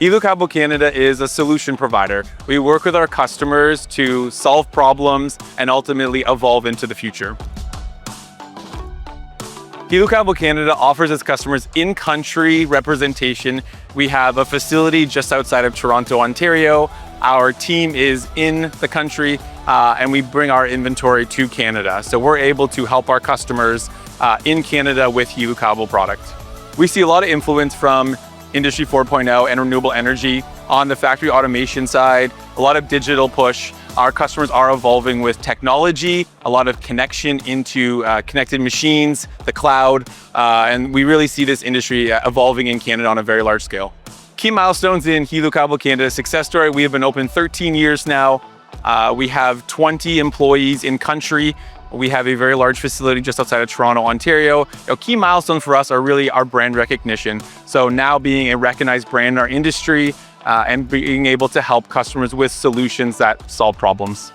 HELUKABEL Canada is a solution provider. We work with our customers to solve problems and ultimately evolve into the future. HELUKABEL Canada offers its customers in-country representation. We have a facility just outside of Toronto, Ontario. Our team is in the country and we bring our inventory to Canada. So we're able to help our customers in Canada with HELUKABEL product. We see a lot of influence from Industry 4.0 and renewable energy. On the factory automation side, a lot of digital push. Our customers are evolving with technology, a lot of connection into connected machines, the cloud, and we really see this industry evolving in Canada on a very large scale. Key milestones in HELUKABEL Canada success story. We have been open 13 years now. We have 20 employees in country. We have a very large facility just outside of Toronto, Ontario. Key milestones for us are really our brand recognition. So now being a recognized brand in our industry and being able to help customers with solutions that solve problems.